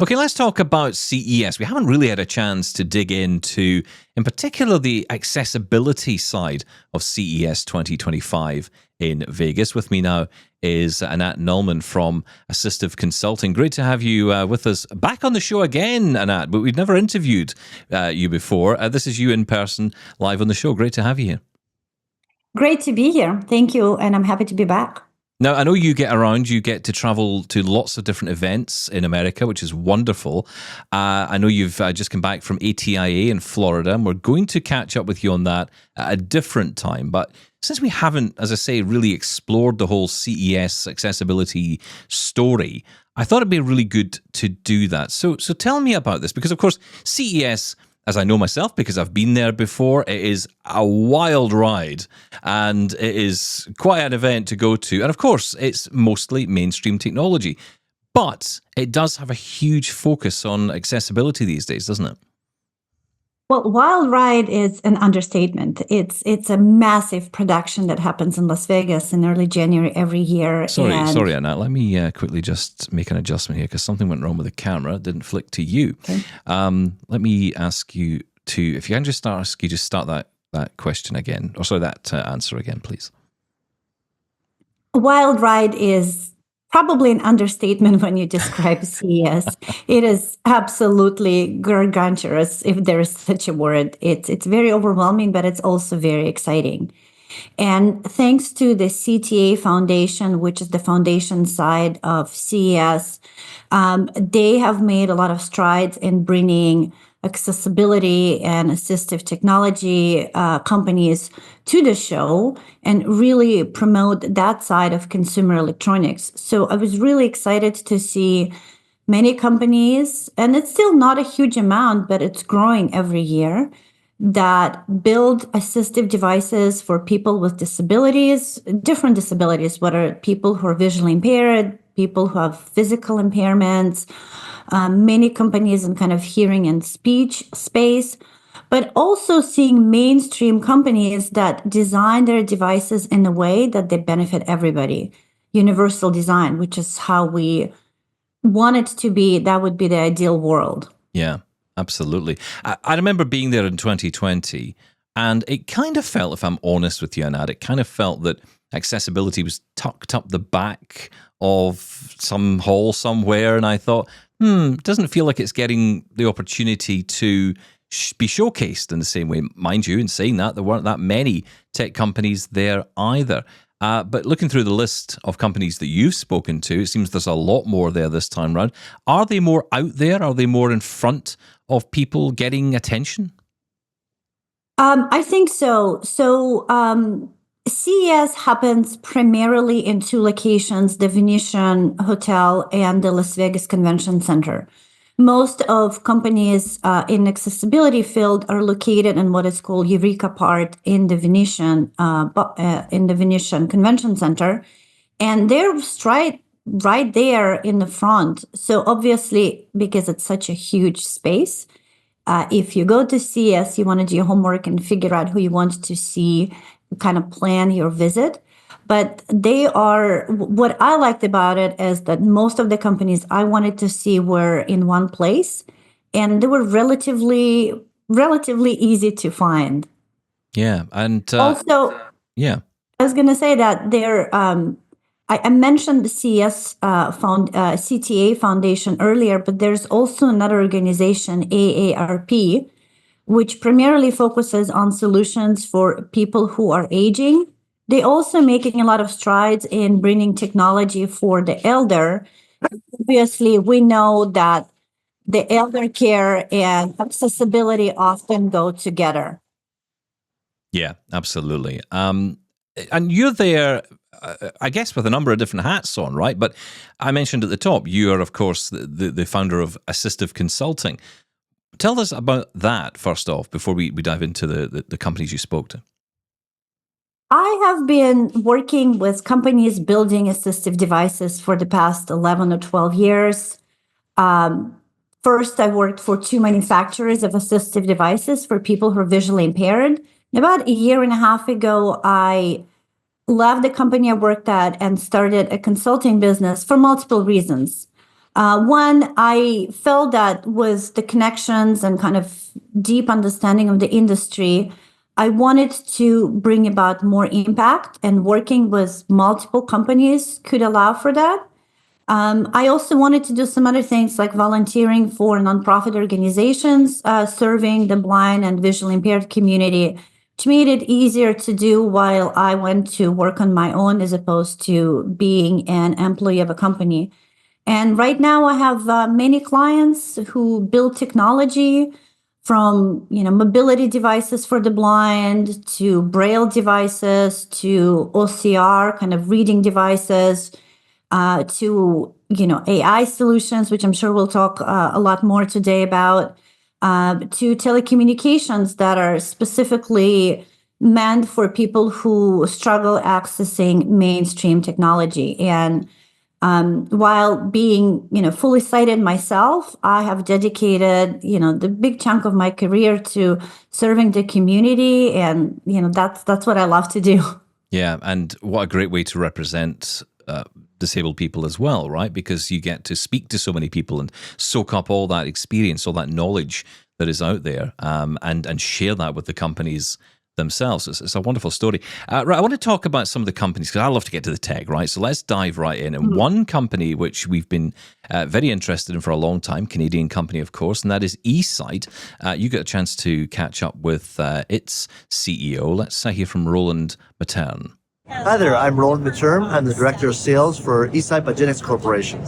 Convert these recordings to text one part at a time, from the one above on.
Okay, let's talk about CES. We haven't really had a chance to dig into, in particular, the accessibility side of CES 2025 in Vegas. With me now is Anat Nulman from Assistive Consulting. Great to have you with us back on the show again, Anat, but we've never interviewed you before. This is you in person, live on the show. Great to have you here. Great to be here. Thank you, and I'm happy to be back. Now, I know you get around, you get to travel to lots of different events in America, which is wonderful. I know you've just come back from ATIA in Florida, and we're going to catch up with you on that at a different time. But since we haven't, as I say, really explored the whole CES accessibility story, I thought it'd be really good to do that. So tell me about this, because of course, CES, as I know myself, because I've been there before, it is a wild ride and it is quite an event to go to. And of course, it's mostly mainstream technology, but it does have a huge focus on accessibility these days, doesn't it? Well, wild ride is an understatement. It's a massive production that happens in Las Vegas in early January every year. Sorry, Anat. Let me quickly just make an adjustment here because something went wrong with the camera. It didn't flick to you. Okay. Let me ask you to, if you can just start that question again, or sorry, that answer again, please. Wild ride is probably an understatement when you describe CES. It is absolutely gargantuous, if there is such a word. It's very overwhelming, but it's also very exciting. And thanks to the CTA Foundation, which is the foundation side of CES, they have made a lot of strides in bringing accessibility and assistive technology companies to the show and really promote that side of consumer electronics. So I was really excited to see many companies, and it's still not a huge amount, but it's growing every year, that build assistive devices for people with disabilities, different disabilities, whether people who are visually impaired, people who have physical impairments, many companies in kind of hearing and speech space, but also seeing mainstream companies that design their devices in a way that they benefit everybody. Universal design, which is how we want it to be. That would be the ideal world. Yeah, absolutely. I remember being there in 2020, and it kind of felt, if I'm honest with you, Anat, it kind of felt that accessibility was tucked up the back of some hall somewhere, and I thought, it doesn't feel like it's getting the opportunity to be showcased in the same way. Mind you, in saying that, there weren't that many tech companies there either. But looking through the list of companies that you've spoken to, it seems there's a lot more there this time round. Are they more out there? Are they more in front of people getting attention? I think so. CES happens primarily in two locations, the Venetian Hotel and the Las Vegas Convention Center. Most of companies in accessibility field are located in what is called Eureka Park in the Venetian Convention Center, and they're right there in the front. So obviously, because it's such a huge space, if you go to CES, you want to do your homework and figure out who you want to see, kind of plan your visit. But what I liked about it is that most of the companies I wanted to see were in one place, and they were relatively easy to find. Yeah, and also, yeah, I was going to say that I mentioned the CTA Foundation earlier, but there's also another organization, AARP, which primarily focuses on solutions for people who are aging. They're also making a lot of strides in bringing technology for the elder. Obviously, we know that the elder care and accessibility often go together. Yeah, absolutely. And you're there, I guess, with a number of different hats on, right? But I mentioned at the top, you are, of course, the founder of Assistive Consulting. Tell us about that, first off, before we dive into the companies you spoke to. I have been working with companies building assistive devices for the past 11 or 12 years. First, I worked for two manufacturers of assistive devices for people who are visually impaired. About a year and a half ago, I left the company I worked at and started a consulting business for multiple reasons. One, I felt that with the connections and kind of deep understanding of the industry, I wanted to bring about more impact, and working with multiple companies could allow for that. I also wanted to do some other things like volunteering for nonprofit organizations, serving the blind and visually impaired community, which made it easier to do while I went to work on my own as opposed to being an employee of a company. And right now I have many clients who build technology from, mobility devices for the blind to braille devices to OCR kind of reading devices, to AI solutions, which I'm sure we'll talk a lot more today about, to telecommunications that are specifically meant for people who struggle accessing mainstream technology. And while being, fully sighted myself, I have dedicated, the big chunk of my career to serving the community, and that's what I love to do. Yeah, and what a great way to represent disabled people as well, right? Because you get to speak to so many people and soak up all that experience, all that knowledge that is out there, and share that with the companies themselves. It's a wonderful story. Right, I want to talk about some of the companies because I love to get to the tech, right? So let's dive right in. And one company which we've been very interested in for a long time, Canadian company, of course, and that is eSight. You got a chance to catch up with its CEO. Let's hear from Roland Maturin. Hi there, I'm Roland Maturin. I'm the Director of Sales for eSight by Genix Corporation.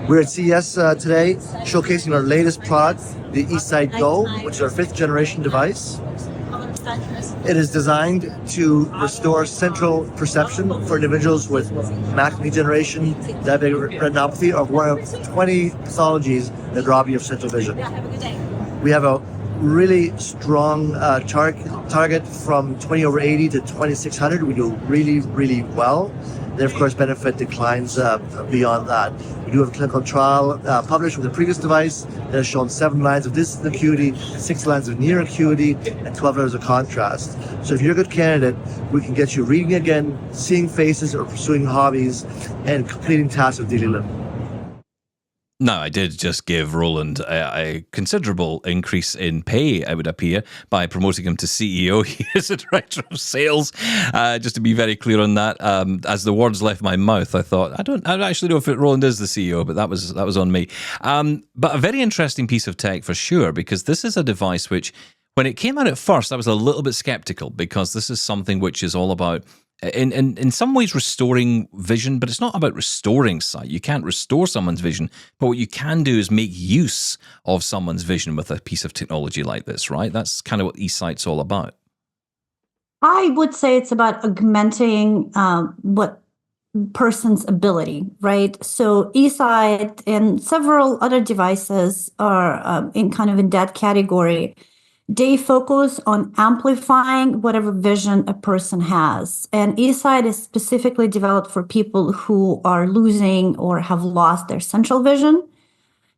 We're at CES today, showcasing our latest product, the eSight Go, which is our 5th generation device. It is designed to restore central perception for individuals with macular degeneration, diabetic retinopathy, or one of 20 pathologies that rob you of central vision. We have a really strong target from 20 over 80 to 2600. We do really, really well. Then, of course, benefit declines beyond that. We do have a clinical trial published with the previous device that has shown 7 lines of distant acuity, 6 lines of near acuity, and 12 letters of contrast. So if you're a good candidate, we can get you reading again, seeing faces, or pursuing hobbies, and completing tasks of daily living. Now, I did just give Roland a considerable increase in pay, it would appear, by promoting him to CEO. He is a director of sales. Just to be very clear on that, as the words left my mouth, I thought, I don't actually know if Roland is the CEO, but that was on me. But a very interesting piece of tech for sure, because this is a device which, when it came out at first, I was a little bit skeptical, because this is something which is all about in some ways restoring vision, but it's not about restoring sight. You can't restore someone's vision, but what you can do is make use of someone's vision with a piece of technology like this, right? That's kind of what eSight's all about. I would say it's about augmenting what person's ability, right? So eSight and several other devices are in that category. They focus on amplifying whatever vision a person has. And eSight is specifically developed for people who are losing or have lost their central vision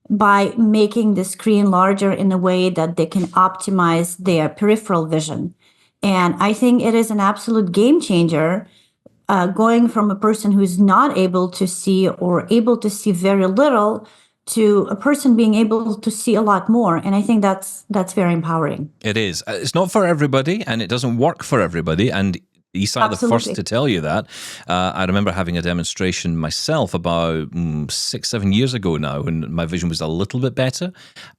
by making the screen larger in a way that they can optimize their peripheral vision. And I think it is an absolute game changer, going from a person who's not able to see or able to see very little to a person being able to see a lot more. And I think that's very empowering. It is. It's not for everybody, and it doesn't work for everybody. And eSight are the first to tell you that. I remember having a demonstration myself about 6-7 years ago now, when my vision was a little bit better,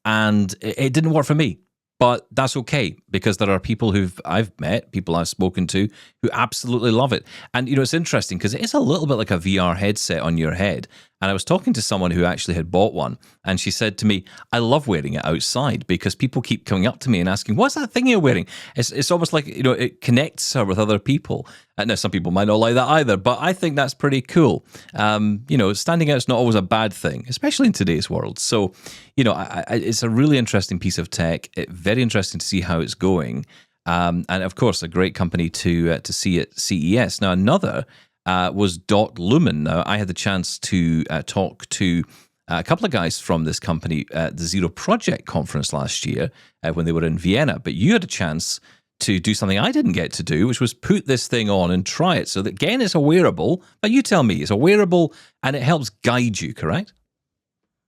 and it didn't work for me. But that's okay, because there are people I've met, people I've spoken to, who absolutely love it. And, it's interesting because it is a little bit like a VR headset on your head. And I was talking to someone who actually had bought one, and she said to me, I love wearing it outside because people keep coming up to me and asking, what's that thing you're wearing? It's almost like, it connects her with other people. Now, some people might not like that either, but I think that's pretty cool. Standing out is not always a bad thing, especially in today's world. So, it's a really interesting piece of tech. Very interesting to see how it's going. And of course, a great company to see at CES. Now, another was DotLumen. Now, I had the chance to talk to a couple of guys from this company at the Zero Project conference last year when they were in Vienna. But you had a chance to do something I didn't get to do, which was put this thing on and try it. So that, again, it's a wearable. But you tell me, it's a wearable and it helps guide you, correct?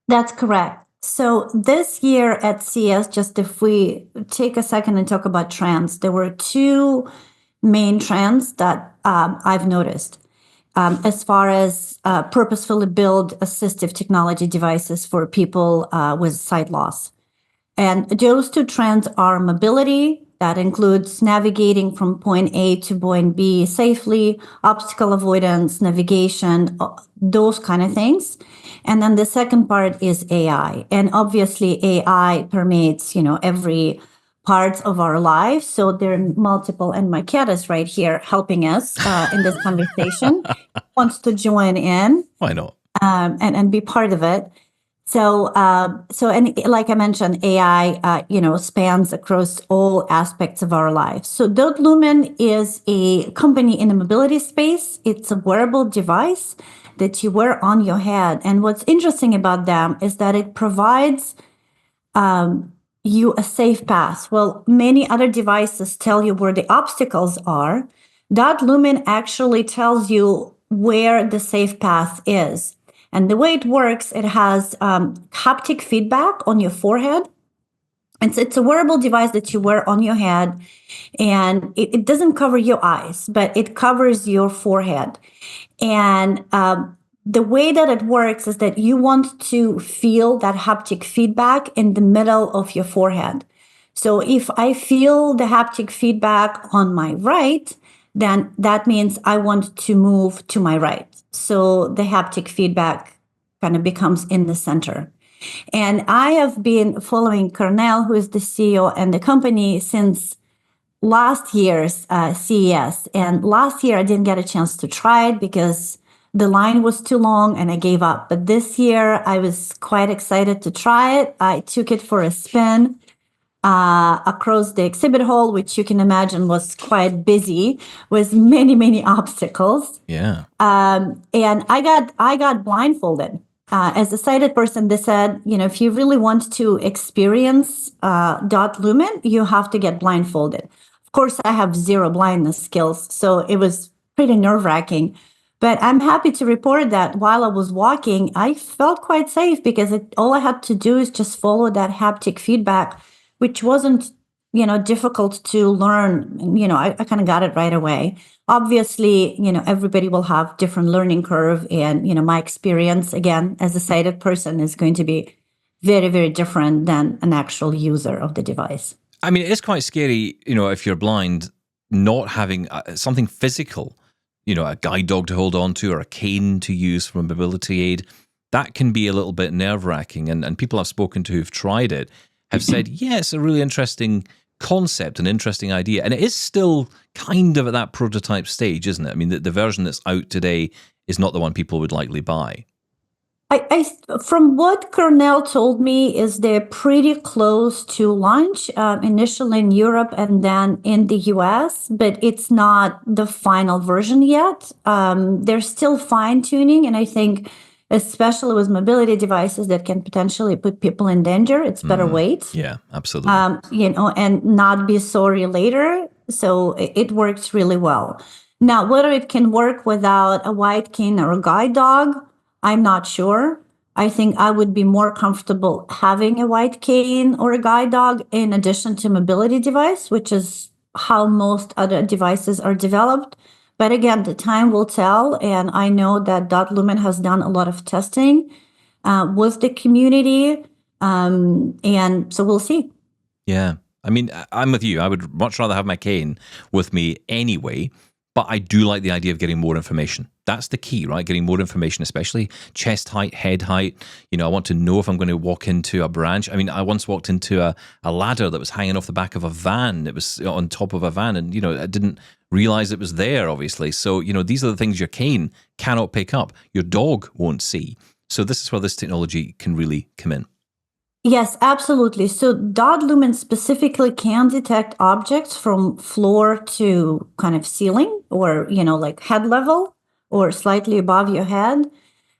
That's correct. So this year at CES, just if we take a second and talk about trends, there were two main trends that I've noticed as far as purposefully build assistive technology devices for people with sight loss. And those two trends are mobility, that includes navigating from point A to point B safely, obstacle avoidance, navigation, those kind of things. And then the second part is AI. And obviously AI permeates, every part of our lives. So there are multiple, and my cat is right here helping us in this conversation, wants to join in. Why not? And be part of it. So, and like I mentioned, AI, spans across all aspects of our lives. So DotLumen is a company in the mobility space. It's a wearable device that you wear on your head. And what's interesting about them is that it provides you a safe path. Well, many other devices tell you where the obstacles are. DotLumen actually tells you where the safe path is. And the way it works, it has haptic feedback on your forehead. And so it's a wearable device that you wear on your head. And it doesn't cover your eyes, but it covers your forehead. And the way that it works is that you want to feel that haptic feedback in the middle of your forehead. So if I feel the haptic feedback on my right, then that means I want to move to my right. So the haptic feedback kind of becomes in the center. And I have been following Cornell, who is the CEO and the company, since last year's CES. And last year I didn't get a chance to try it because the line was too long and I gave up. But this year I was quite excited to try it. I took it for a spin across the exhibit hall, which you can imagine was quite busy with many, many obstacles. Yeah. And I got blindfolded. As a sighted person, they said, if you really want to experience DotLumen, you have to get blindfolded. Of course, I have zero blindness skills, so it was pretty nerve-wracking. But I'm happy to report that while I was walking, I felt quite safe because all I had to do is just follow that haptic feedback, which wasn't, difficult to learn. I kind of got it right away. Obviously, everybody will have different learning curve. And, my experience, again, as a sighted person is going to be very, very different than an actual user of the device. I mean, it's quite scary, if you're blind, not having something physical, a guide dog to hold on to or a cane to use for a mobility aid. That can be a little bit nerve-wracking. And people I've spoken to who've tried it have said, yeah, it's a really interesting concept, an interesting idea. And it is still kind of at that prototype stage, isn't it? I mean, the version that's out today is not the one people would likely buy. From what Cornell told me, is they're pretty close to launch, initially in Europe and then in the US, but it's not the final version yet. They're still fine-tuning, and I think especially with mobility devices that can potentially put people in danger, it's better wait. Yeah, absolutely. And not be sorry later. So it works really well. Now, whether it can work without a white cane or a guide dog, I'm not sure. I think I would be more comfortable having a white cane or a guide dog in addition to mobility device, which is how most other devices are developed. But again, the time will tell. And I know that DotLumen has done a lot of testing with the community. And so we'll see. Yeah. I mean, I'm with you. I would much rather have my cane with me anyway. But I do like the idea of getting more information. That's the key, right? Getting more information, especially chest height, head height. I want to know if I'm going to walk into a branch. I mean, I once walked into a ladder that was hanging off the back of a van. It was on top of a van, and, I didn't realize it was there, obviously. So, these are the things your cane cannot pick up. Your dog won't see. So this is where this technology can really come in. Yes, absolutely. So DotLumen specifically can detect objects from floor to kind of ceiling or, like head level or slightly above your head.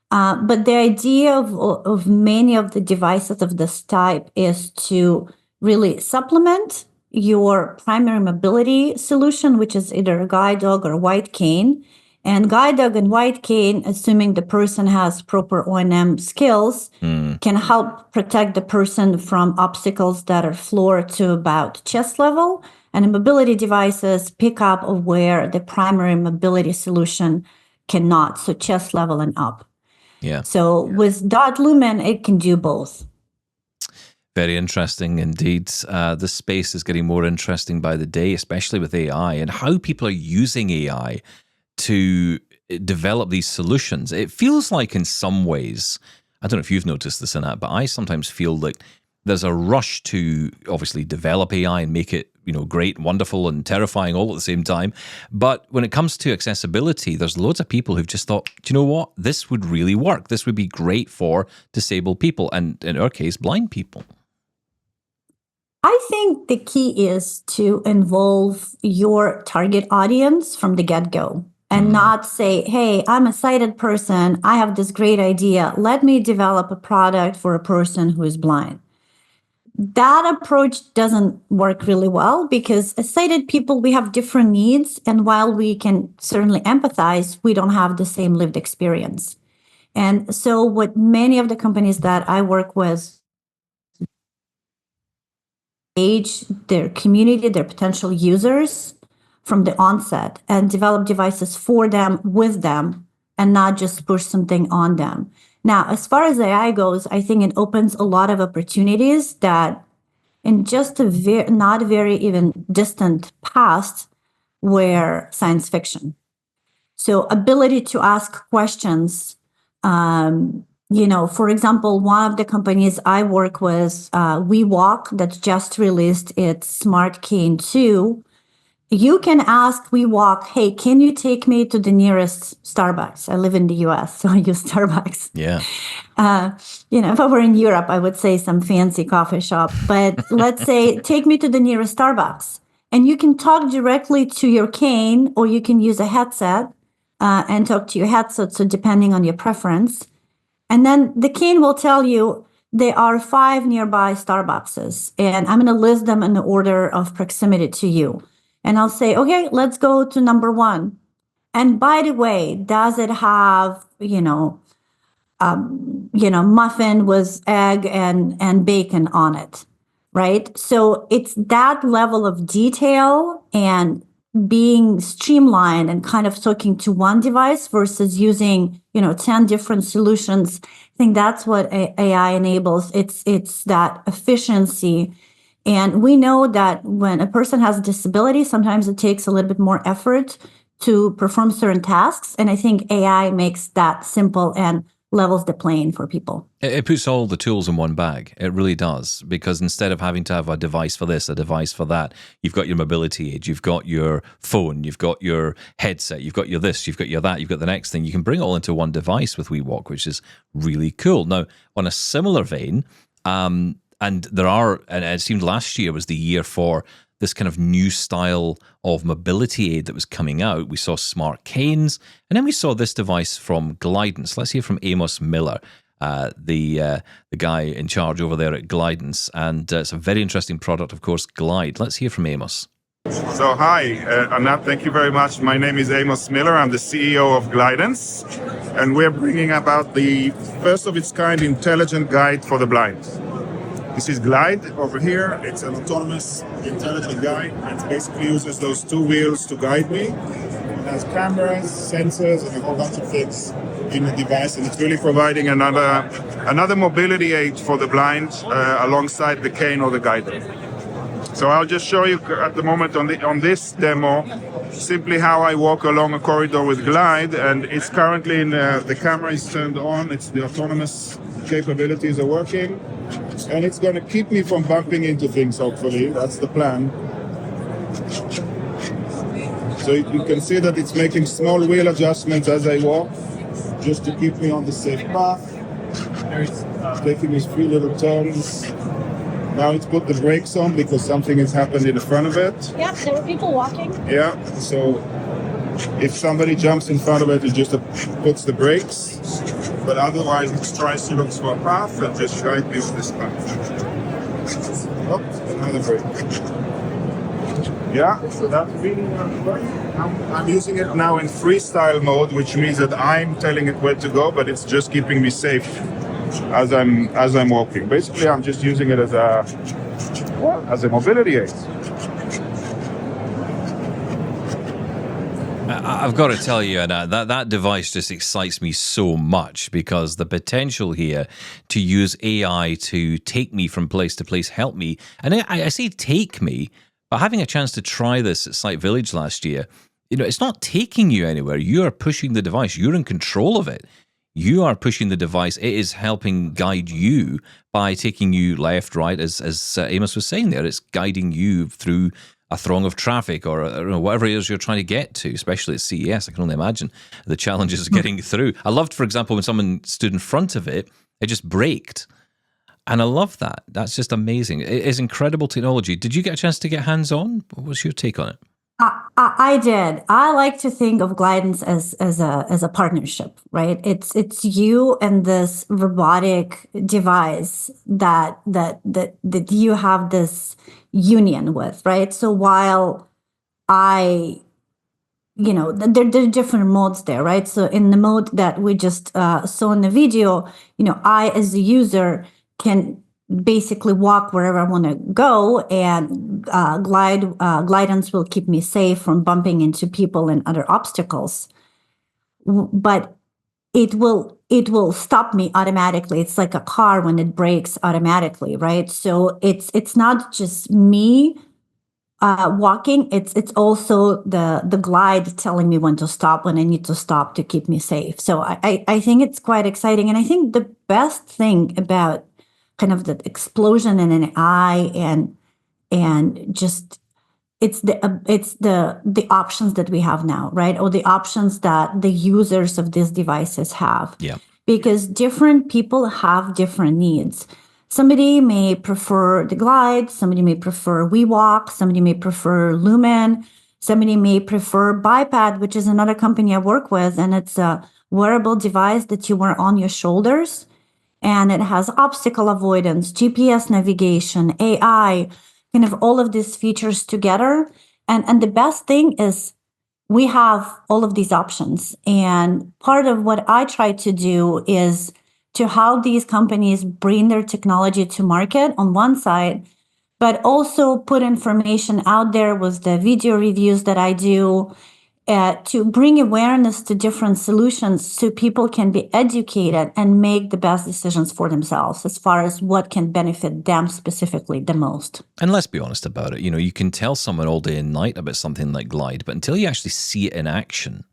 But the idea of many of the devices of this type is to really supplement your primary mobility solution, which is either a guide dog or a white cane, And guide dog and white cane, assuming the person has proper O&M skills, can help protect the person from obstacles that are floor to about chest level. And mobility devices pick up where the primary mobility solution cannot, so chest level and up. Yeah. So with DotLumen, it can do both. Very interesting indeed. This space is getting more interesting by the day, especially with AI and how people are using AI to develop these solutions. It feels like in some ways, I don't know if you've noticed this, Anat, but I sometimes feel like there's a rush to obviously develop AI and make it, great, wonderful, and terrifying all at the same time. But when it comes to accessibility, there's loads of people who've just thought, do you know what? This would really work. This would be great for disabled people, and in our case, blind people. I think the key is to involve your target audience from the get-go and not say, hey, I'm a sighted person. I have this great idea. Let me develop a product for a person who is blind. That approach doesn't work really well because as sighted people, we have different needs. And while we can certainly empathize, we don't have the same lived experience. And so what many of the companies that I work with engage their community, their potential users from the onset and develop devices for them, with them, and not just push something on them. Now, as far as AI goes, I think it opens a lot of opportunities that in just a not very even distant past were science fiction. So ability to ask questions, for example, one of the companies I work with, WeWalk, that just released its Smart Cane 2. You can ask WeWalk, hey, can you take me to the nearest Starbucks? I live in the US, so I use Starbucks. Yeah. If I were in Europe, I would say some fancy coffee shop. But let's say, take me to the nearest Starbucks. And you can talk directly to your cane, or you can use a headset and talk to your headset, so depending on your preference. And then the cane will tell you there are 5 nearby Starbuckses, and I'm going to list them in the order of proximity to you. And I'll say, okay, let's go to number 1. And by the way, does it have, muffin with egg and bacon on it, right? So it's that level of detail and being streamlined and kind of talking to one device versus using, 10 different solutions. I think that's what AI enables. It's that efficiency. And we know that when a person has a disability, sometimes it takes a little bit more effort to perform certain tasks. And I think AI makes that simple and levels the playing for people. It puts all the tools in one bag. It really does. Because instead of having to have a device for this, a device for that, you've got your mobility aid, you've got your phone, you've got your headset, you've got your this, you've got your that, you've got the next thing. You can bring it all into one device with WeWalk, which is really cool. Now, on a similar vein, and it seemed last year was the year for this kind of new style of mobility aid that was coming out. We saw smart canes, and then we saw this device from Glidance. Let's hear from Amos Miller, the guy in charge over there at Glidance. And it's a very interesting product, of course, Glide. Let's hear from Amos. So hi, Anat, thank you very much. My name is Amos Miller. I'm the CEO of Glidance, and we're bringing about the first of its kind intelligent guide for the blind. This is Glide over here. It's an autonomous, intelligent guide. It basically uses those 2 wheels to guide me. It has cameras, sensors, and a whole bunch of things in the device. And it's really providing another mobility aid for the blind alongside the cane or the guide dog. So I'll just show you at the moment on this demo simply how I walk along a corridor with Glide. And it's currently the camera is turned on. It's the autonomous capabilities are working. And it's going to keep me from bumping into things, hopefully. That's the plan. So you can see that it's making small wheel adjustments as I walk, just to keep me on the safe path. It's taking these 3 little turns. Now it's put the brakes on because something has happened in the front of it. Yeah, there were people walking. Yeah, so if somebody jumps in front of it, it just puts the brakes. But otherwise, it tries to look for a path and just guide me on this path. Oh, another brake. Yeah, so that really works. I'm using it now in freestyle mode, which means that I'm telling it where to go, but it's just keeping me safe as I'm walking. Basically, I'm just using it as a mobility aid. I've got to tell you, Anat, that device just excites me so much, because the potential here to use AI to take me from place to place, help me, and I say take me, but having a chance to try this at Sight Village last year, it's not taking you anywhere. You are pushing the device. You're in control of it. You are pushing the device. It is helping guide you by taking you left, right, as Amos was saying there. It's guiding you through a throng of traffic or whatever it is you're trying to get to, especially at CES. I can only imagine the challenges of getting through. I loved, for example, when someone stood in front of it, it just braked. And I love that. That's just amazing. It is incredible technology. Did you get a chance to get hands-on? What was your take on it? I did. I like to think of Glidance as a partnership, right? It's you and this robotic device that you have this union with, right? So while there are different modes there, right? So in the mode that we just saw in the video, I as a user can basically walk wherever I want to go, and Glidance will keep me safe from bumping into people and other obstacles. But it will stop me automatically. It's like a car when it brakes automatically, right? So it's not just me walking. It's also the glide telling me when to stop, when I need to stop to keep me safe. So I think it's quite exciting, and I think the best thing about kind of the explosion in an eye and just it's the options that we have now, right? Or the options that the users of these devices have. Yeah. Because different people have different needs. Somebody may prefer the Glide, somebody may prefer WeWalk, somebody may prefer Lumen, somebody may prefer Bipad, which is another company I work with, and it's a wearable device that you wear on your shoulders. And it has obstacle avoidance, GPS navigation, AI, kind of all of these features together. And the best thing is we have all of these options. And part of what I try to do is to help these companies bring their technology to market on one side, but also put information out there with the video reviews that I do, to bring awareness to different solutions so people can be educated and make the best decisions for themselves as far as what can benefit them specifically the most. And let's be honest about it. You can tell someone all day and night about something like Glide, but until you actually see it in action,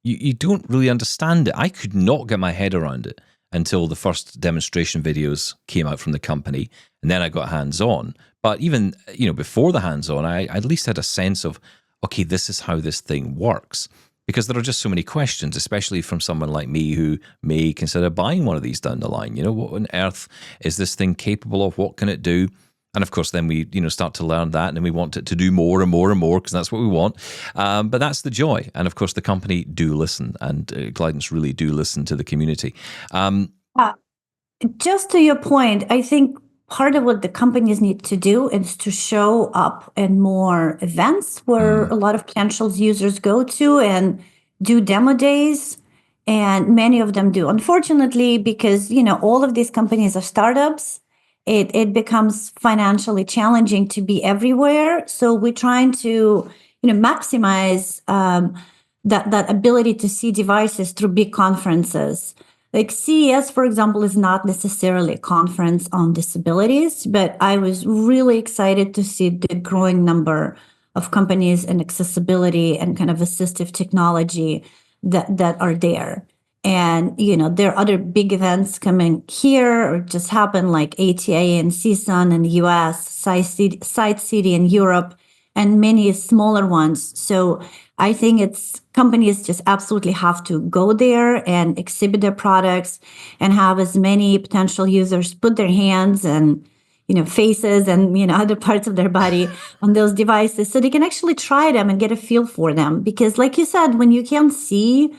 you don't really understand it. I could not get my head around it until the first demonstration videos came out from the company, and then I got hands-on. But even, before the hands-on, I at least had a sense of, okay, this is how this thing works. Because there are just so many questions, especially from someone like me who may consider buying one of these down the line. What on earth is this thing capable of? What can it do? And of course, then we start to learn that, and then we want it to do more and more and more, because that's what we want. But that's the joy. And of course, the company do listen, and Glidance really do listen to the community. Just to your point, I think part of what the companies need to do is to show up in more events where a lot of potential users go to and do demo days. And many of them do. Unfortunately, because, all of these companies are startups, it becomes financially challenging to be everywhere. So we're trying to, maximize that ability to see devices through big conferences. Like CES, for example, is not necessarily a conference on disabilities, but I was really excited to see the growing number of companies in accessibility and kind of assistive technology that are there. And, there are other big events coming here or just happened, like ATA and CSUN in the US, Sight City in Europe, and many smaller ones. So I think companies just absolutely have to go there and exhibit their products and have as many potential users put their hands and, faces and, other parts of their body on those devices so they can actually try them and get a feel for them. Because like you said, when you can't see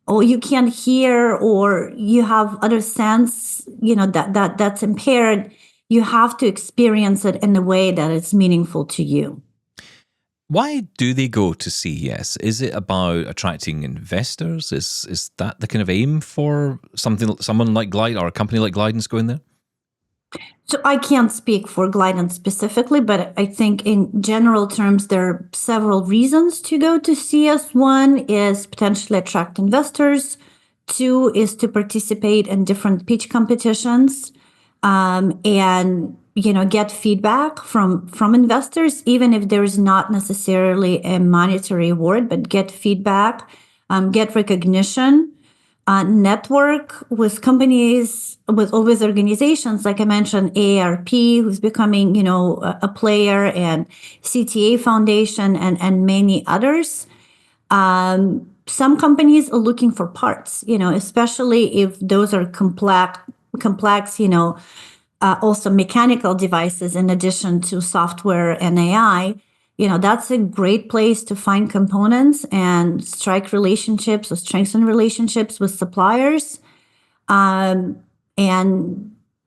or you can't hear or you have other sense, that's impaired, you have to experience it in a way that is meaningful to you. Why do they go to CES? Is it about attracting investors? Is that the kind of aim for someone like Glide or a company like Glidance going there? So I can't speak for Glidance specifically, but I think in general terms, there are several reasons to go to CES. One is potentially attract investors. Two is to participate in different pitch competitions, and get feedback from investors, even if there is not necessarily a monetary award, but get feedback, get recognition. Network with companies, with organizations, like I mentioned, AARP, who's becoming, a player, and CTA Foundation, and many others. Some companies are looking for parts, especially if those are complex, also mechanical devices in addition to software and AI. That's a great place to find components and strengthen relationships with suppliers. And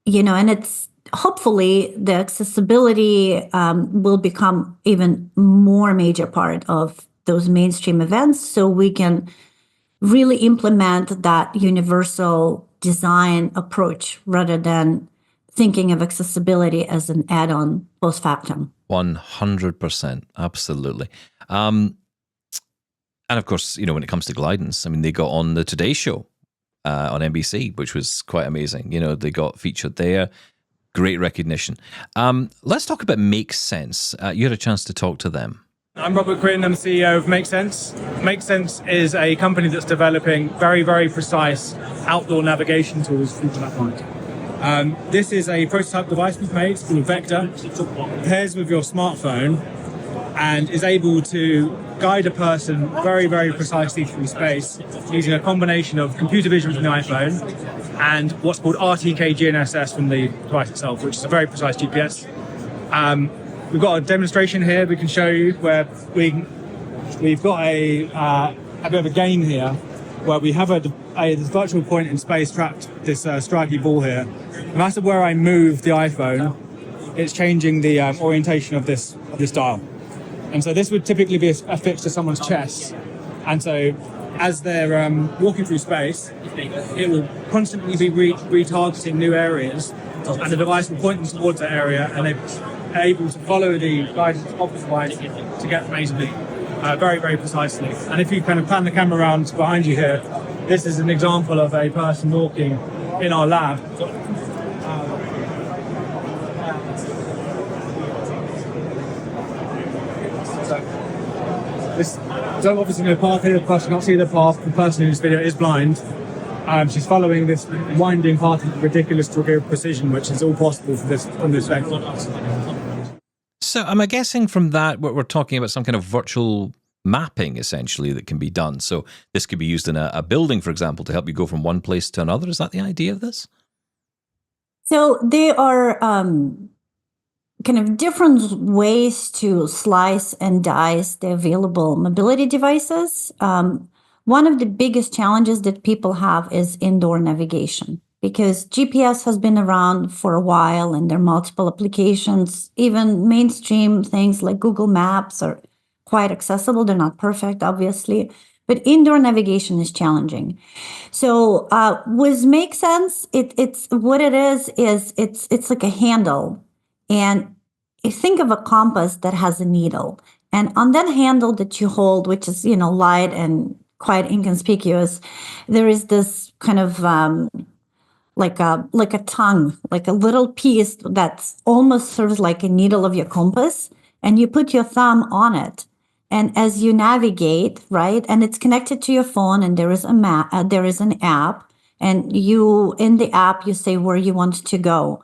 it's hopefully the accessibility will become even more major part of those mainstream events, so we can really implement that universal design approach rather than thinking of accessibility as an add-on post factum. 100%. Absolutely. And of course, when it comes to Glidance, they got on the Today Show on NBC, which was quite amazing. They got featured there. Great recognition. Let's talk about Make Sense. You had a chance to talk to them. I'm Robert Quinn, I'm the CEO of Make Sense. Make Sense is a company that's developing very, very precise outdoor navigation tools for people at night. This is a prototype device we've made, it's called Vector. It pairs with your smartphone and is able to guide a person very, very precisely through space using a combination of computer vision from the iPhone and what's called RTK GNSS from the device itself, which is a very precise GPS. We've got a demonstration here we can show you where we've got a bit of a game here where we have this virtual point in space trapped, this striky ball here. No matter where I move the iPhone, it's changing the orientation of this dial. And so this would typically be affixed to someone's chest. And so as they're walking through space, it will constantly be retargeting new areas, and the device will point them towards that area, and they're able to follow the guidance of the device to get from A to B very, very precisely. And if you kind of pan the camera around behind you here, this is an example of a person walking in our lab. So obviously no path here, the person can't see the path, the person in this video is blind. She's following this winding path with ridiculous degree of precision, which is all possible from this vector. So am I guessing from that we're talking about some kind of virtual mapping, essentially, that can be done? So this could be used in a building, for example, to help you go from one place to another. Is that the idea of this? So there are kind of different ways to slice and dice the available mobility devices. One of the biggest challenges that people have is indoor navigation, because GPS has been around for a while and there are multiple applications. Even mainstream things like Google Maps are quite accessible. They're not perfect, obviously, but indoor navigation is challenging. So with Make Sense, it's what it is it's like a handle. And you think of a compass that has a needle. And on that handle that you hold, which is, light and quite inconspicuous, there is this kind of like a tongue, like a little piece that's almost serves like a needle of your compass, and you put your thumb on it. And as you navigate, right, and it's connected to your phone, and there is a map, there is an app, and in the app you say where you want to go.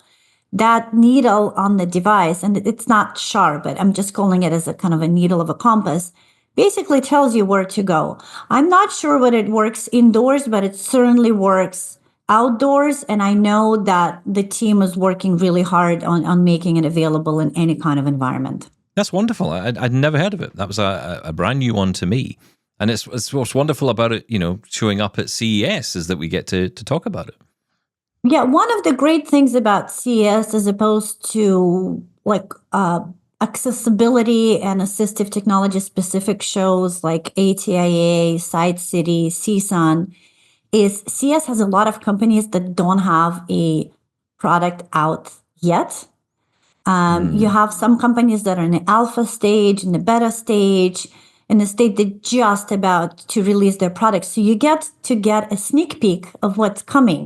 That needle on the device, and it's not sharp, but I'm just calling it as a kind of a needle of a compass, basically tells you where to go. I'm not sure whether it works indoors, but it certainly works outdoors. And I know that the team is working really hard on making it available in any kind of environment. That's wonderful. I'd never heard of it. That was a brand new one to me. And it's what's wonderful about it, showing up at CES is that we get to talk about it. Yeah, one of the great things about CES, as opposed to like a accessibility and assistive technology specific shows like ATIA, Side City, CSUN, is CES has a lot of companies that don't have a product out yet. You have some companies that are in the alpha stage, in the beta stage, in the state they're just about to release their products. So you get to get a sneak peek of what's coming.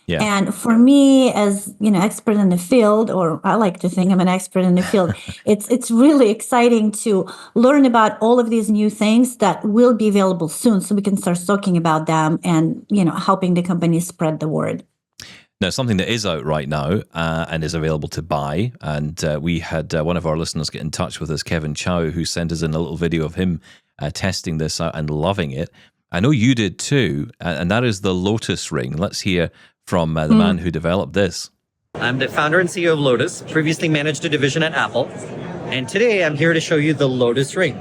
Yeah. And for me, as expert in the field, or I like to think I'm an expert in the field, it's really exciting to learn about all of these new things that will be available soon, so we can start talking about them and helping the companies spread the word. Now, something that is out right now and is available to buy, and we had one of our listeners get in touch with us, Kevin Chow, who sent us in a little video of him testing this out and loving it. I know you did too, and that is the Lotus Ring. Let's hear from the man who developed this. I'm the founder and CEO of Lotus, previously managed a division at Apple. And today I'm here to show you the Lotus Ring,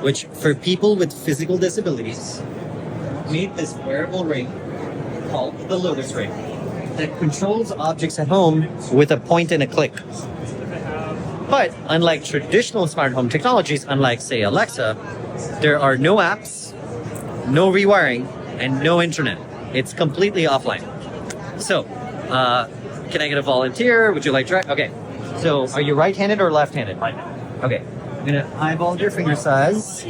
which for people with physical disabilities, made this wearable ring called the Lotus Ring that controls objects at home with a point and a click. But unlike traditional smart home technologies, unlike say Alexa, there are no apps, no rewiring, and no internet. It's completely offline. So, can I get a volunteer? Would you like to? Okay. So, are you right-handed or left-handed? Okay. I'm gonna eyeball your finger size.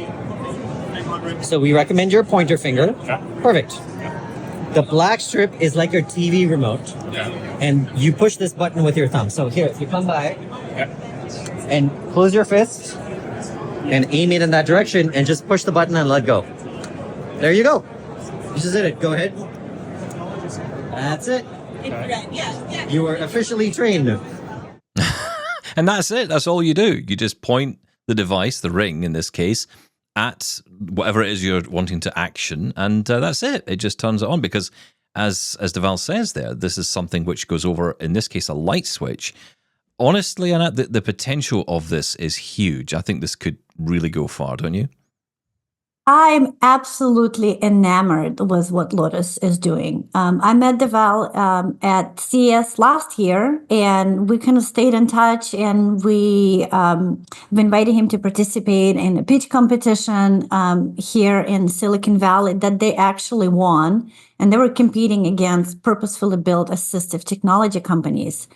So we recommend your pointer finger. Perfect. The black strip is like your TV remote, and you push this button with your thumb. So here, if you come by and close your fist and aim it in that direction, and just push the button and let go. There you go. This is it. Go ahead. That's it. You are officially trained. And that's it. That's all you do. You just point the device, the ring in this case, at whatever it is you're wanting to action, and that's it. It just turns it on because, as Deval says there, this is something which goes over, in this case, a light switch. Honestly, Anat, the potential of this is huge. I think this could really go far, don't you? I'm absolutely enamored with what Lotus is doing. I met Deval at CES last year, and we kind of stayed in touch, and we invited him to participate in a pitch competition here in Silicon Valley that they actually won, and they were competing against purposefully built assistive technology companies.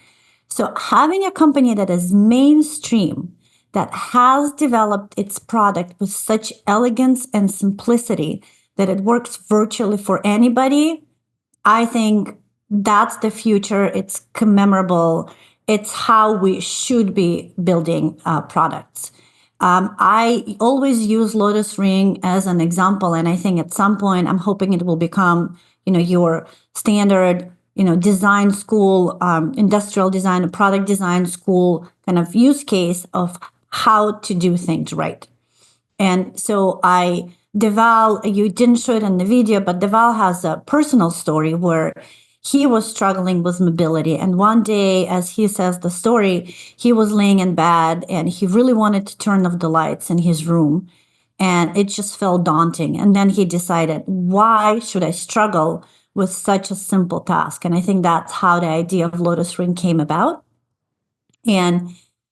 So having a company that is mainstream, that has developed its product with such elegance and simplicity that it works virtually for anybody, I think that's the future. It's commemorable. It's how we should be building products. I always use Lotus Ring as an example, and I think at some point I'm hoping it will become, your standard, design school, industrial design, product design school kind of use case of how to do things right. And so Deval, you didn't show it in the video, but Deval has a personal story where he was struggling with mobility. And one day, as he says the story, he was laying in bed and he really wanted to turn off the lights in his room. And it just felt daunting. And then he decided, why should I struggle with such a simple task? And I think that's how the idea of Lotus Ring came about. And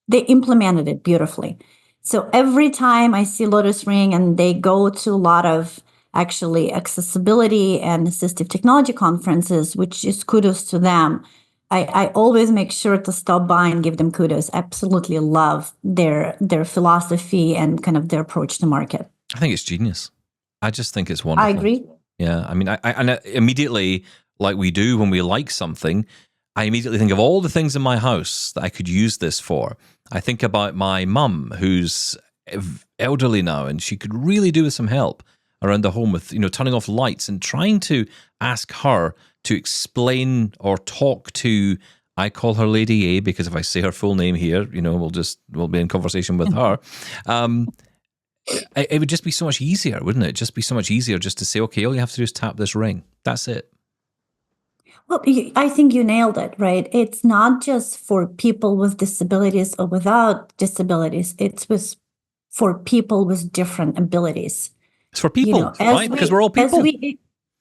they implemented it beautifully. So every time I see Lotus Ring, and they go to a lot of actually accessibility and assistive technology conferences, which is kudos to them, I always make sure to stop by and give them kudos. Absolutely love their philosophy and kind of their approach to market. I think it's genius. I just think it's wonderful. I agree. Yeah, I mean, I immediately, like we do when we like something, I immediately think of all the things in my house that I could use this for. I think about my mum, who's elderly now, and she could really do with some help around the home with, turning off lights, and trying to ask her to explain or talk to, I call her Lady A, because if I say her full name here, we'll be in conversation with her. It would just be so much easier, wouldn't it? Just be so much easier just to say, okay, all you have to do is tap this ring. That's it. Well, I think you nailed it, right? It's not just for people with disabilities or without disabilities. It's for people with different abilities. It's for people, right? Because we're all people.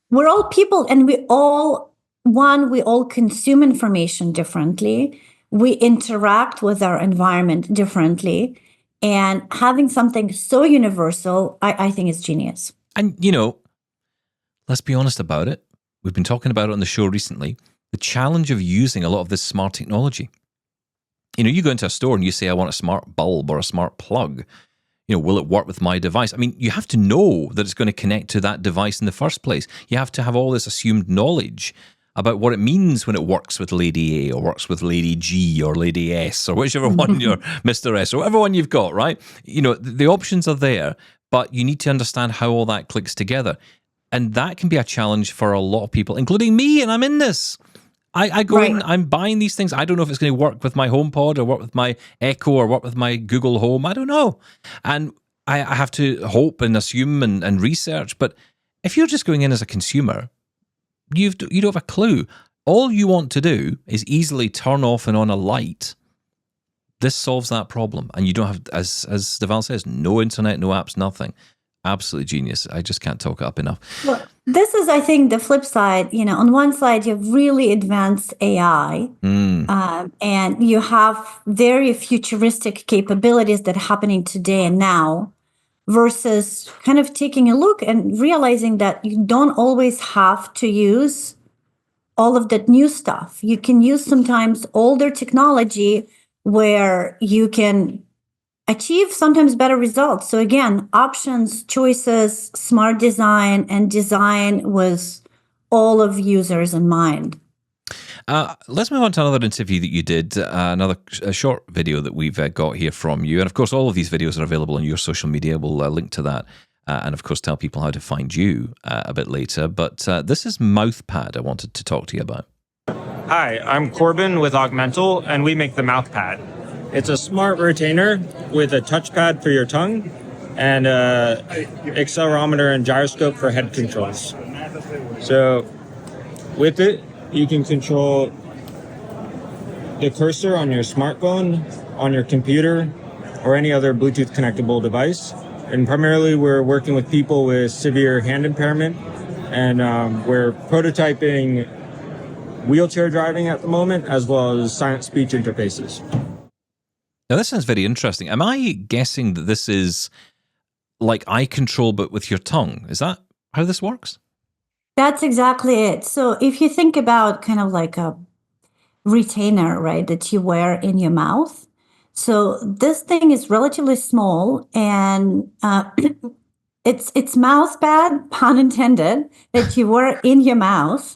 We're all people, and we all consume information differently. We interact with our environment differently. And having something so universal, I think is genius. And, let's be honest about it. We've been talking about it on the show recently. The challenge of using a lot of this smart technology. You go into a store and you say, I want a smart bulb or a smart plug. Will it work with my device? I mean, you have to know that it's going to connect to that device in the first place. You have to have all this assumed knowledge about what it means when it works with Lady A or works with Lady G or Lady S or whichever one you're Mr. S or whatever one you've got, right? The options are there, but you need to understand how all that clicks together. And that can be a challenge for a lot of people, including me, and I'm in this. I go in, I'm buying these things. I don't know if it's going to work with my HomePod or work with my Echo or work with my Google Home. I don't know. And I have to hope and assume and research. But if you're just going in as a consumer, you don't have a clue. All you want to do is easily turn off and on a light. This solves that problem. And you don't have, as Deval says, no internet, no apps, nothing. Absolutely genius. I just can't talk it up enough. Well, this is, I think, the flip side. On one side, you have really advanced AI, and you have very futuristic capabilities that are happening today and now, versus kind of taking a look and realizing that you don't always have to use all of that new stuff. You can use sometimes older technology where you can achieve sometimes better results. So again, options, choices, smart design, and design with all of users in mind. Let's move on to another interview that you did, another short video that we've got here from you. And of course, all of these videos are available on your social media. We'll link to that. And of course, tell people how to find you a bit later. But this is MouthPad I wanted to talk to you about. Hi, I'm Corbin with Augmental, and we make the MouthPad. It's a smart retainer with a touchpad for your tongue and accelerometer and gyroscope for head controls. So with it, you can control the cursor on your smartphone, on your computer, or any other Bluetooth connectable device. And primarily, we're working with people with severe hand impairment, and we're prototyping wheelchair driving at the moment, as well as silent speech interfaces. Now, this sounds very interesting. Am I guessing that this is like eye control, but with your tongue? Is that how this works? That's exactly it. So if you think about kind of like a retainer, right, that you wear in your mouth. So this thing is relatively small, and it's mouse pad, pun intended, that you wear in your mouth.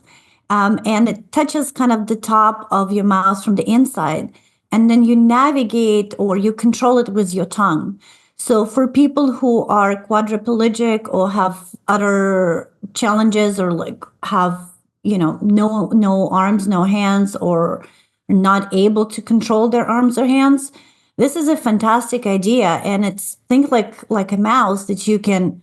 And it touches kind of the top of your mouth from the inside. And then you navigate or you control it with your tongue. So for people who are quadriplegic or have other challenges, or like have, no arms, no hands, or not able to control their arms or hands, this is a fantastic idea. And it's think like a mouse that you can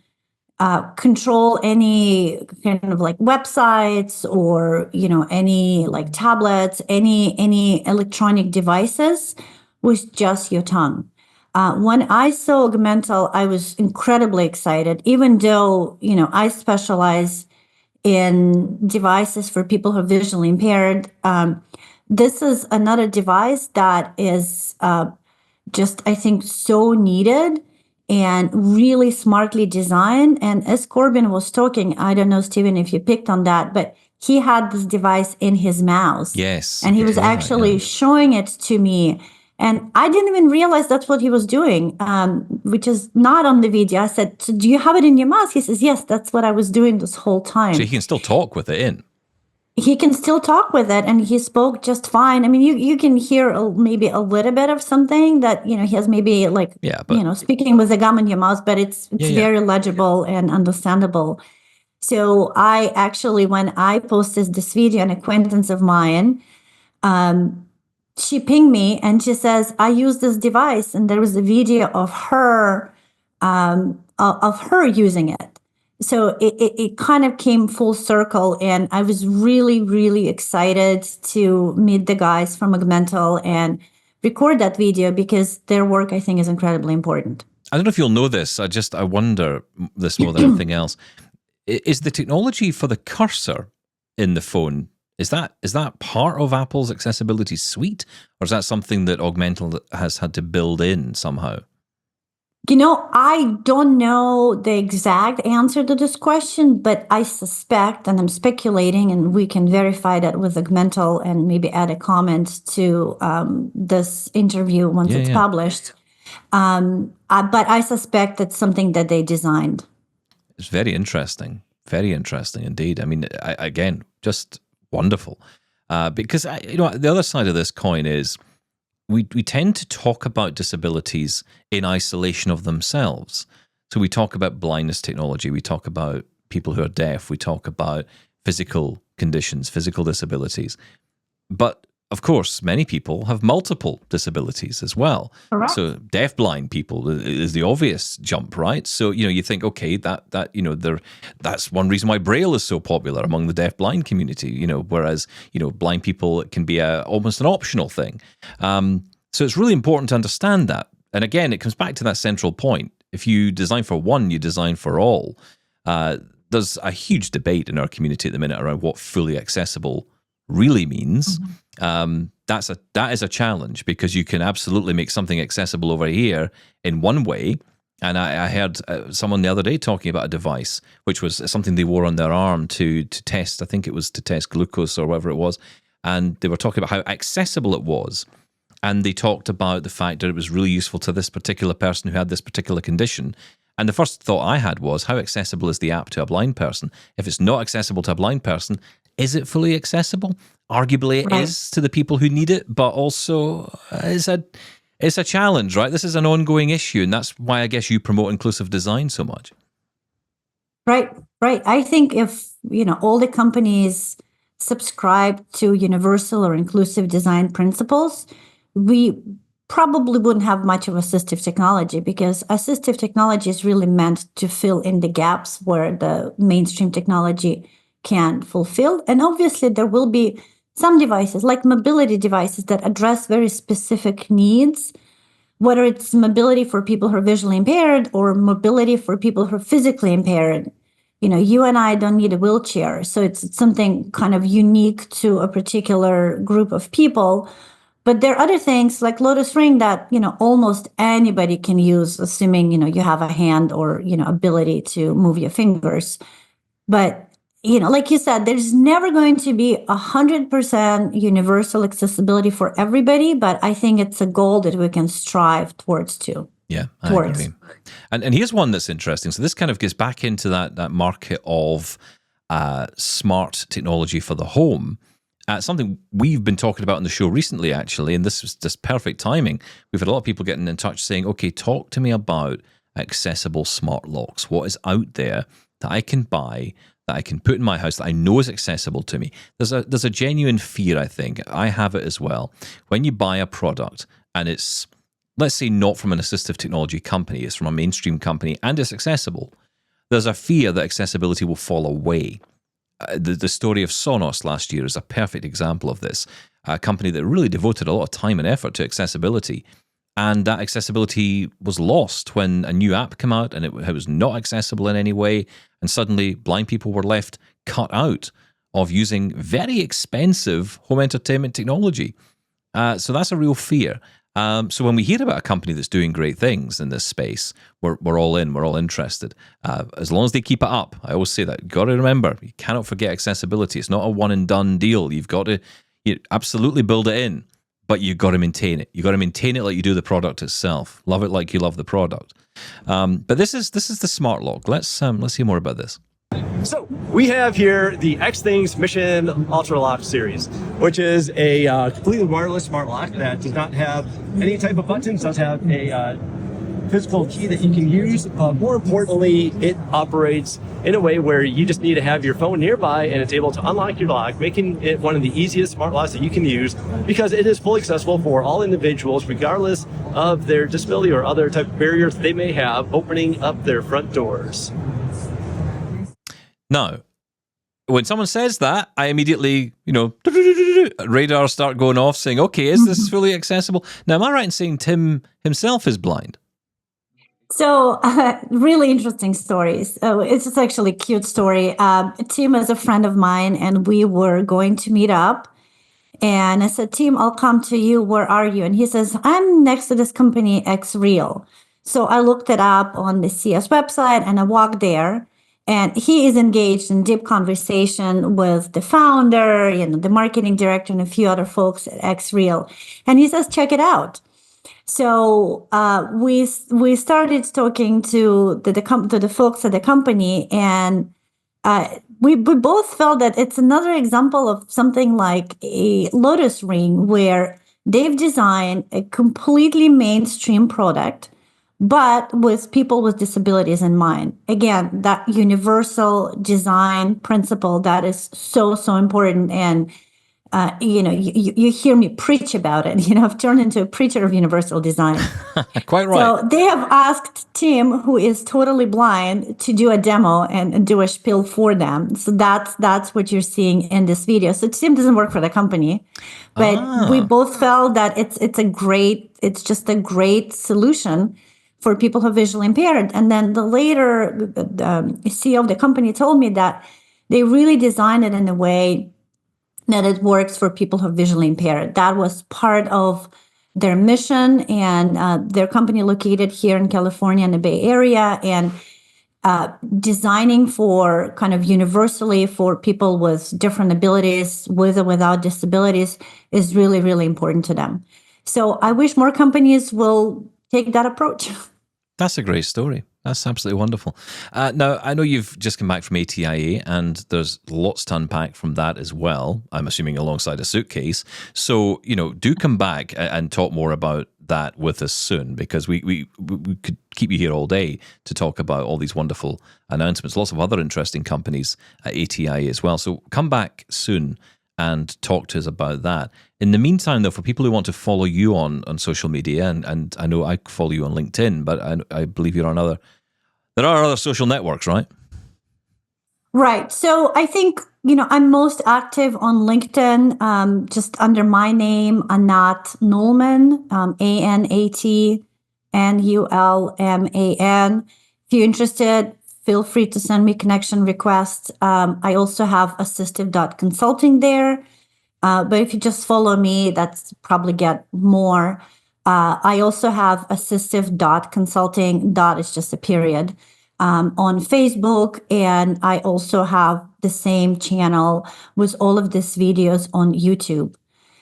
control any kind of like websites or, any like tablets, any electronic devices with just your tongue. When I saw Augmental, I was incredibly excited, even though, I specialize in devices for people who are visually impaired. This is another device that is just, I think, so needed and really smartly designed. And as Corbin was talking, I don't know, Stephen, if you picked on that, but he had this device in his mouth. Yes. And he was actually showing it to me. And I didn't even realize that's what he was doing, which is not on the video. I said, so do you have it in your mouth? He says, yes, that's what I was doing this whole time. So he can still talk with it in. He can still talk with it, and he spoke just fine. I mean, you can hear maybe a little bit of something that, he has maybe like, speaking with a gum in your mouth, but it's very legible and understandable. So I actually, when I posted this video, an acquaintance of mine, she pinged me and she says, I use this device, and there was a video of her using it. So it kind of came full circle, and I was really, really excited to meet the guys from Augmental and record that video, because their work, I think, is incredibly important. I don't know if you'll know this. I wonder this more than anything else. Is the technology for the cursor in the phone, is that part of Apple's accessibility suite, or is that something that Augmental has had to build in somehow? I don't know the exact answer to this question, but I suspect, and I'm speculating, and we can verify that with Augmental and maybe add a comment to this interview once it's published. But I suspect it's something that they designed. It's very interesting. Very interesting indeed. I mean, again, just wonderful. Because, the other side of this coin is we tend to talk about disabilities in isolation of themselves. So we talk about blindness technology. We talk about people who are deaf. We talk about physical conditions, physical disabilities. But of course, many people have multiple disabilities as well. Correct. So deaf-blind people is the obvious jump, right? So, you think, okay, that's one reason why Braille is so popular among the deaf-blind community, whereas, blind people, it can be almost an optional thing. So it's really important to understand that. And again, it comes back to that central point. If you design for one, you design for all. There's a huge debate in our community at the minute around what fully accessible really means. That is a challenge, because you can absolutely make something accessible over here in one way. And I heard someone the other day talking about a device, which was something they wore on their arm to test, I think it was to test glucose or whatever it was. And they were talking about how accessible it was. And they talked about the fact that it was really useful to this particular person who had this particular condition. And the first thought I had was, how accessible is the app to a blind person? If it's not accessible to a blind person, is it fully accessible? Arguably it is to the people who need it, but also it's a challenge, right? This is an ongoing issue, and that's why I guess you promote inclusive design so much. Right. I think if, all the companies subscribe to universal or inclusive design principles, we probably wouldn't have much of assistive technology, because assistive technology is really meant to fill in the gaps where the mainstream technology can fulfill. And obviously there will be some devices, like mobility devices, that address very specific needs, whether it's mobility for people who are visually impaired or mobility for people who are physically impaired. You and I don't need a wheelchair, so it's something kind of unique to a particular group of people. But there are other things like Lotus Ring that, almost anybody can use, assuming, you have a hand or, ability to move your fingers. But, like you said, there's never going to be 100% universal accessibility for everybody. But I think it's a goal that we can strive towards too. Yeah, I agree. And here's one that's interesting. So this kind of gets back into that market of smart technology for the home. Something we've been talking about on the show recently, actually, and this was just perfect timing. We've had a lot of people getting in touch saying, okay, talk to me about accessible smart locks. What is out there that I can buy, that I can put in my house, that I know is accessible to me? There's a genuine fear, I think. I have it as well. When you buy a product and it's, let's say, not from an assistive technology company, it's from a mainstream company and it's accessible, there's a fear that accessibility will fall away. The story of Sonos last year is a perfect example of this. A company that really devoted a lot of time and effort to accessibility. And that accessibility was lost when a new app came out and it was not accessible in any way. And suddenly blind people were left cut out of using very expensive home entertainment technology. So that's a real fear. So when we hear about a company that's doing great things in this space, we're all in, we're all interested. As long as they keep it up, I always say that. You've got to remember, you cannot forget accessibility. It's not a one and done deal. You've got to absolutely build it in, but you've got to maintain it. You've got to maintain it like you do the product itself. Love it like you love the product. But this is the smart lock. Let's hear more about this. So we have here the X Things Mission Ultra Lock series, which is a completely wireless smart lock that does not have any type of buttons, does have a physical key that you can use. More importantly, it operates in a way where you just need to have your phone nearby and it's able to unlock your lock, making it one of the easiest smart locks that you can use, because it is fully accessible for all individuals, regardless of their disability or other type of barriers they may have opening up their front doors. Now, when someone says that, I immediately, radar start going off saying, okay, is this fully accessible? Now, am I right in saying Tim himself is blind? So, really interesting stories. It's just actually a cute story. Tim is a friend of mine, and we were going to meet up. And I said, Tim, I'll come to you. Where are you? And he says, I'm next to this company, XReal. So I looked it up on the CES website and I walked there. And he is engaged in deep conversation with the founder, the marketing director, and a few other folks at XReal. And he says, check it out. So we started talking to the folks at the company, and we both felt that it's another example of something like a Lotus Ring, where they've designed a completely mainstream product, but with people with disabilities in mind. Again, that universal design principle that is so, so important. And you hear me preach about it. I've turned into a preacher of universal design. Quite right. So they have asked Tim, who is totally blind, to do a demo and do a spiel for them. So that's what you're seeing in this video. So Tim doesn't work for the company, but we both felt that it's just a great solution for people who are visually impaired. And then the CEO of the company told me that they really designed it in a way that it works for people who are visually impaired. That was part of their mission, and their company located here in California in the Bay Area, and designing for kind of universally for people with different abilities, with or without disabilities, is really, really important to them. So I wish more companies will take that approach. That's a great story. That's absolutely wonderful. Now, I know you've just come back from ATIA, and there's lots to unpack from that as well, I'm assuming alongside a suitcase. So, do come back and talk more about that with us soon, because we could keep you here all day to talk about all these wonderful announcements, lots of other interesting companies at ATIA as well. So come back soon and talk to us about that. In the meantime, though, for people who want to follow you on social media, and I know I follow you on LinkedIn, but I believe you're on there are other social networks, right? Right. So I think, I'm most active on LinkedIn, just under my name, Anat Nulman, ANATNULMAN. If you're interested, feel free to send me connection requests. I also have Assistive Consulting there. But if you just follow me, that's probably get more. I also have Assistive Consulting. Dot is just a period. On Facebook, and I also have the same channel with all of these videos on YouTube.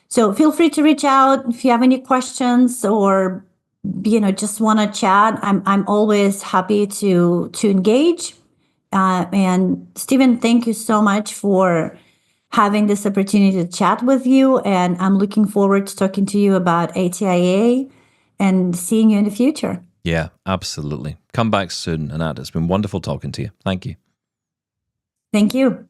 So feel free to reach out if you have any questions, or just want to chat. I'm always happy to engage. And Stephen, thank you so much for having this opportunity to chat with you, and I'm looking forward to talking to you about ATIA and seeing you in the future. Yeah, absolutely. Come back soon, Anat. It's been wonderful talking to you. Thank you. Thank you.